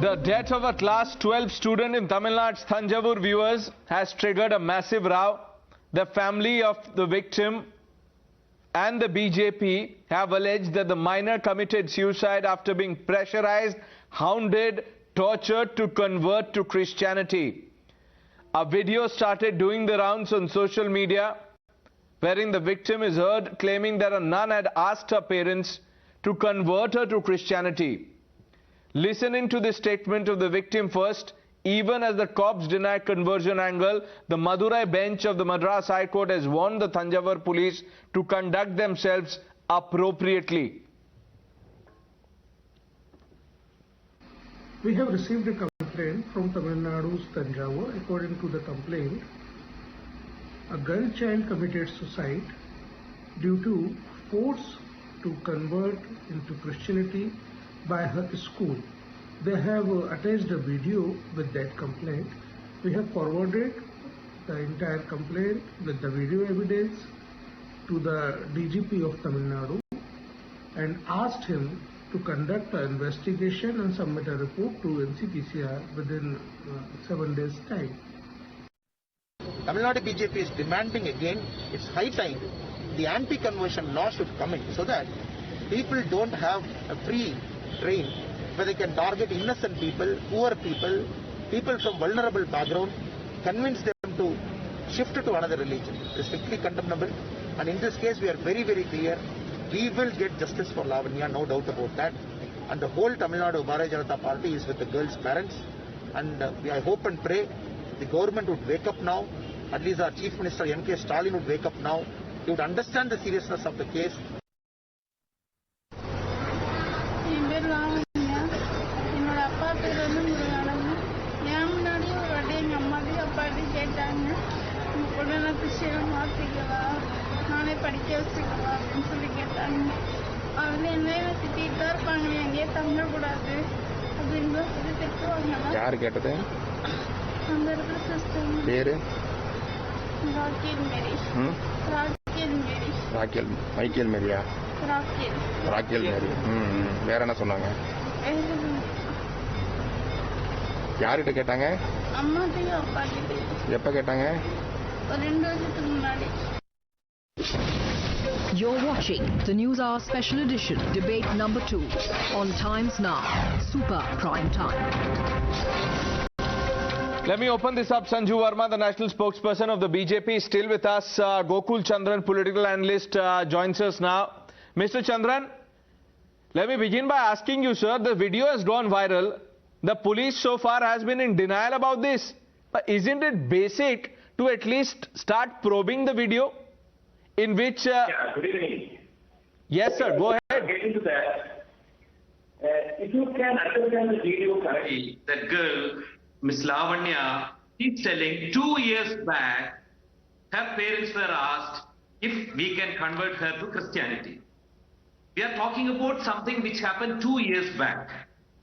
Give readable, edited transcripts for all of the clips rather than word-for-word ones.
The death of a class 12 student in Tamil Nadu's Thanjavur, viewers, has triggered a massive row. The family of the victim and the BJP have alleged that the minor committed suicide after being pressurized, hounded, tortured to convert to Christianity. A video started doing the rounds on social media wherein the victim is heard claiming that a nun had asked her parents to convert her to Christianity. Listening to the statement of the victim first, even as the cops deny conversion angle, the Madurai bench of the Madras High Court has warned the Thanjavur police to conduct themselves appropriately. We have received a complaint from Tamil Nadu's Thanjavur. According to the complaint, a girl child committed suicide due to force to convert into Christianity by her school. They have attached a video with that complaint. We have forwarded the entire complaint with the video evidence to the DGP of Tamil Nadu and asked him to conduct an investigation and submit a report to NCPCR within 7 days' time. Tamil Nadu BJP is demanding again, it's high time the anti-conversion law should come in so that people don't have a free rein where they can target innocent people, poor people, people from vulnerable background, convince them to shift to another religion. It is strictly condemnable, and in this case we are very, very clear. We will get justice for Lavanya, no doubt about that. And the whole Tamil Nadu Bharatiya Janata Party is with the girl's parents, and I hope and pray the government would wake up now. At least our Chief Minister M.K. Stalin would wake up now. He would understand the seriousness of the case. யார் கேட்டது? பேரு? Rachel Michael மேரியா? Rachel Mary. வேற என்ன சொன்னாங்க? யார்கிட்ட கேட்டாங்க? எப்ப கேட்டாங்க? 2 வருஷத்துக்கு முன்னாடி. You're watching the Newshour Special Edition, Debate number 2 on Times Now, Super Prime Time. Let me open this up. Sanju Verma, the national spokesperson of the BJP, is still with us. Gokul Chandran, political analyst, joins us now. Mr. Chandran, let me begin by asking you, sir, the video has gone viral. The police so far has been in denial about this. But isn't it basic to at least start probing the video? In which... yeah, good evening. Yes, sir, go ahead. Getting to that, if you can understand the video correctly, that girl, Miss Lavanya, is telling 2 years back, her parents were asked if we can convert her to Christianity. We are talking about something which happened 2 years back.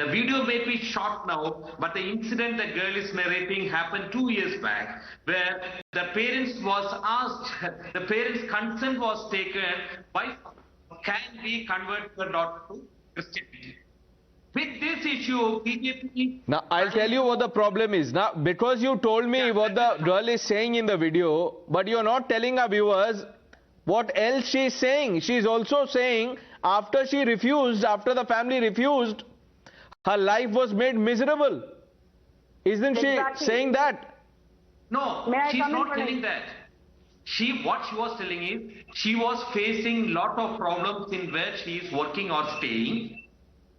The video may be short now, but the incident the girl is narrating happened 2 years back, where the parents was asked, the parents' consent was taken by, can we convert her daughter to Christianity? With this issue, BJP... Now, I'll tell you what the problem is. Now, because you told me what the girl is saying in the video, but you're not telling our viewers what else she's saying. She's also saying after she refused, after the family refused, her life was made miserable. Isn't she saying that? No, she's not telling that. What she was telling is, she was facing lot of problems in where she is working or staying.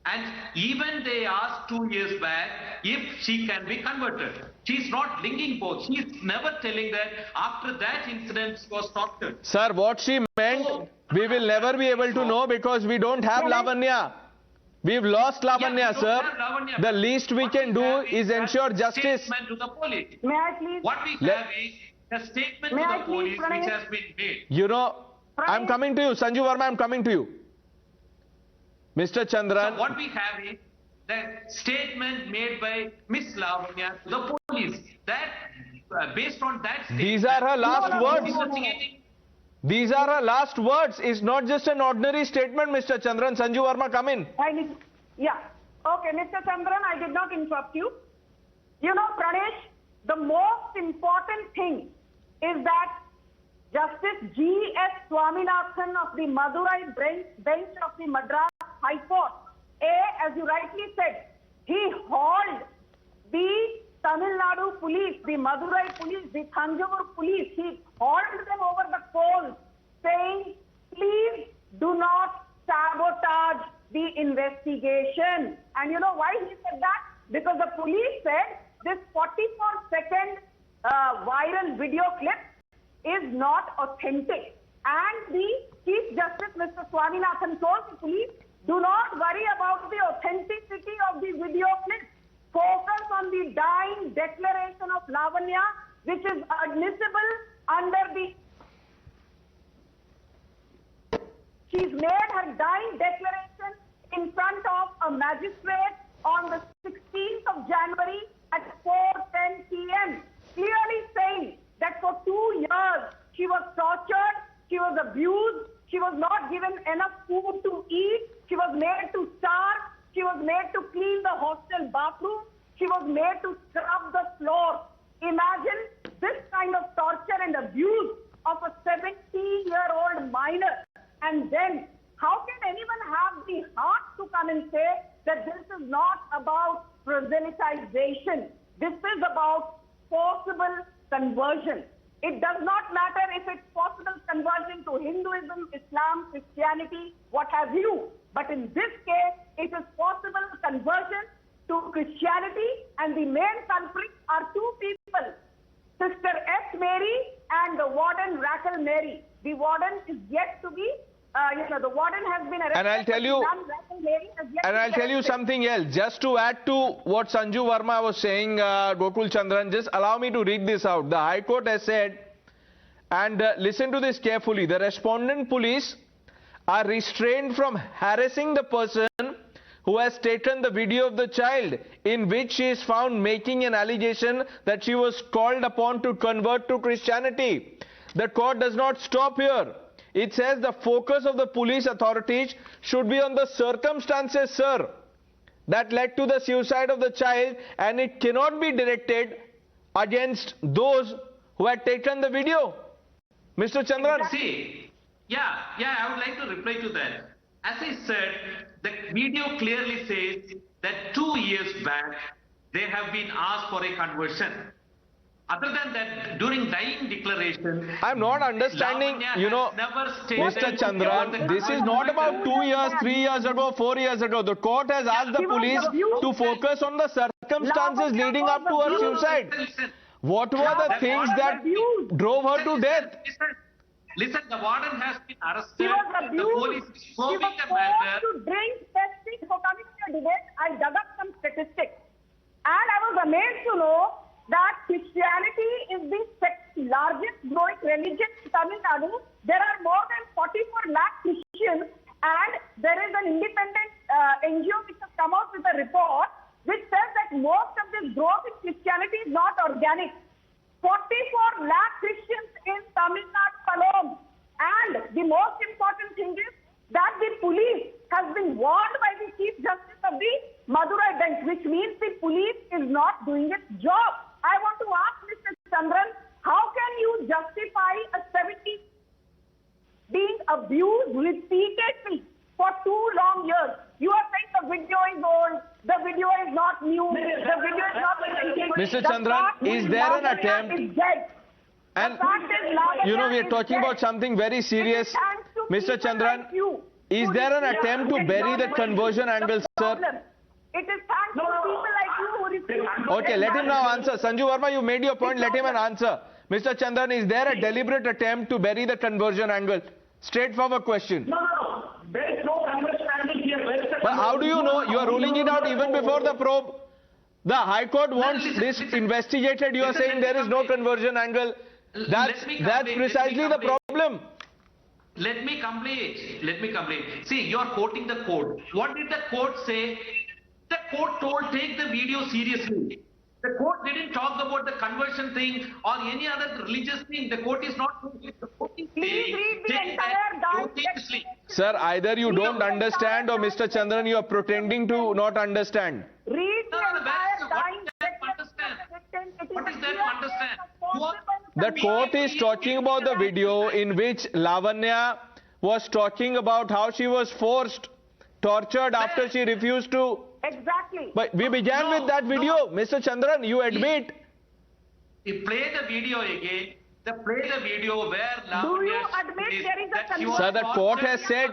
And even they asked 2 years back if she can be converted. She's not linking both. She's never telling that after that incident she was tortured. Sir, what she meant, we will never be able to know because we don't have Lavanya. We've lost Lavanya, sir. Lavanya. The least we can do is ensure justice. Statement to the police. May I please? What we have is a statement to the police which has been made. You know, I'm coming to you. Sanju Verma, I'm coming to you. Mr. Chandran. So what we have is the statement made by Miss Lavanya to the police. That based on that statement, these are her last words. These are her last words. It's not just an ordinary statement, Mr. Chandran. Sanju Verma, come in. Yeah. Okay, Mr. Chandran, I did not interrupt you. You know, Pranesh, the most important thing is that Justice G.S. Swaminathan of the Madurai bench of the Madras High Court, as you rightly said, he hauled the Tamil Nadu police, the Madurai police, the Thanjavur police, he hauled them over the coals, saying, please do not sabotage the investigation. And you know why he said that? Because the police said this 44-second viral video clip is not authentic. And the Chief Justice, Mr. Swaminathan, told the police, do not worry about the authenticity of the video clip. Focus on the dying declaration of Lavanya, which is admissible under the... She's made her dying declaration in front of a magistrate on the 16th of January at 4:10 p.m. clearly saying that for 2 years she was tortured, she was abused, she was not given enough food to eat, she was made to starve, she was made to clean the hostel bathroom, she was made to scrub the floor. Imagine this kind of torture and abuse of a 70-year-old minor. And then, how can anyone have the heart to come and say that this is not about proselytization? This is about forcible conversion. It does not matter if it's possible conversion to Hinduism, Islam, Christianity, what have you. But in this case, it is possible conversion to Christianity, and the main culprits are two people, Sister S. Mary and the warden Raquel Mary. The warden is yet to be, the warden has been arrested. And I'll tell you something else. Just to add to what Sanju Verma was saying, Gokul Chandran, just allow me to read this out. The High Court has said, and listen to this carefully, the respondent police are restrained from harassing the person who has taken the video of the child, in which she is found making an allegation that she was called upon to convert to Christianity. The court does not stop here. It says the focus of the police authorities should be on the circumstances, sir, that led to the suicide of the child, and it cannot be directed against those who had taken the video. Mr. Chandran. See, I would like to reply to that. As I said, the video clearly says that 2 years back, they have been asked for a conversion. Other than that, during dying declaration, I'm not understanding, Mr. Chandran, this is not about 2 years, 3 years ago, 4 years ago. The court has asked the police to focus on the circumstances leading up to her suicide. What were the things that drove her to death? Listen, the warden has been arrested. She was abused. The police is probing the matter. To drink testing for coming to a debate, I dug up some statistics. And I was amazed to know that Christianity is the largest growing religion in Tamil Nadu. There are more than 44 lakh Christians, and there is an independent NGO which has come out with a report which says that most of this growth in Christianity is not organic. 44 lakh Christians in Tamil Nadu alone. And the most important thing is that the police has been warned by the Chief Justice of the Madurai bench, which means the police is not doing its job. I want to ask Mr. Chandran, how can you justify a 70 being abused repeatedly for 2 long years? You are saying the video is old, the video is not new, the video is not authentic. Mr. Chandran, is there an attempt? And we are talking about something very serious. Mr. Chandran, is there an attempt to bury the conversion angle, sir? It is thanks to people like you who refuse. Okay, let him now answer. Sanju Verma, you made your point, let him answer. Mr. Chandran, is there a deliberate attempt to bury the conversion angle? Straightforward question. No. There is no conversion angle here. But how do you know? You are ruling it out even before the probe. The High Court wants this investigated. You are saying there is no conversion angle. That's precisely the problem. Let me complete. See, you are quoting the court. What did the court say? The court told take the video seriously. The court didn't talk about the conversion thing or any other religious thing. The court is not Please read the entire document. Sir, either you don't understand or Mr. Chandran, you are pretending to not understand. Read the entire document. What is there to understand? The court is talking about the video in which Lavanya was talking about how she was forced, tortured after she refused to. Exactly. But we began with that video. Mr. Chandran, you admit. You play the video again. Play the video where Do you admit there is a conversion? Sir, the court has said.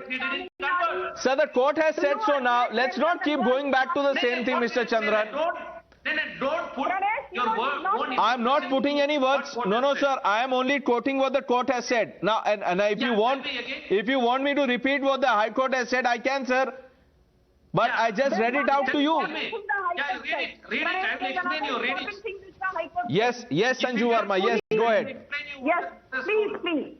Sir, the court has said so now. Let's not keep going back to the same thing, Mr. Chandran. Don't put your word. I'm not putting any words. No, sir. I am only quoting what the court has said. Now, and if you want me to repeat what the High Court has said, I can, sir. But I just read it out to you. Yeah, read it. I will explain you. Read it. Yes, Sanju Verma. Yes, go ahead. Yes, please.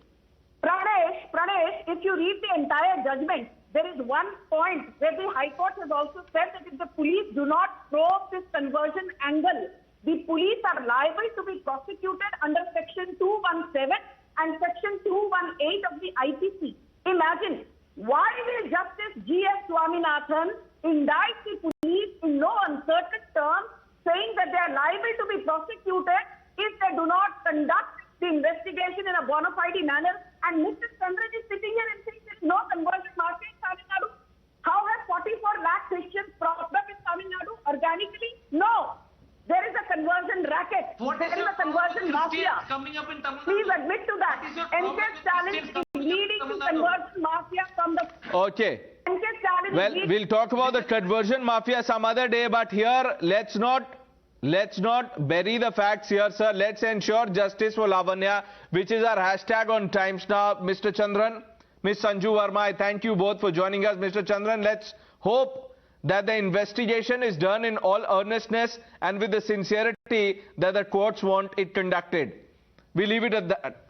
Pranesh, if you read the entire judgment, there is one point where the High Court has also said that if the police do not probe this conversion angle, the police are liable to be prosecuted under Section 217 and Section 218 of the IPC. Imagine, why will Justice G.S. Swaminathan indict the police in no uncertain terms, saying that they are liable to be prosecuted if they do not conduct the investigation in a bona fide manner? And Mr. Chandran is sitting here and saying there is no conversion market in Tamil Nadu. How has 44 lakh Christians propped up in Tamil Nadu organically? No. There is a conversion racket. There is a conversion mafia. Please admit to that. NK's challenge is leading to conversion mafia from the... Okay. Well, we'll talk about the conversion mafia some other day, but here, let's not bury the facts here, sir. Let's ensure justice for Lavanya, which is our hashtag on Times Now. Mr. Chandran, Ms. Sanju Verma, I thank you both for joining us. Mr. Chandran, let's hope that the investigation is done in all earnestness and with the sincerity that the courts want it conducted. We leave it at that.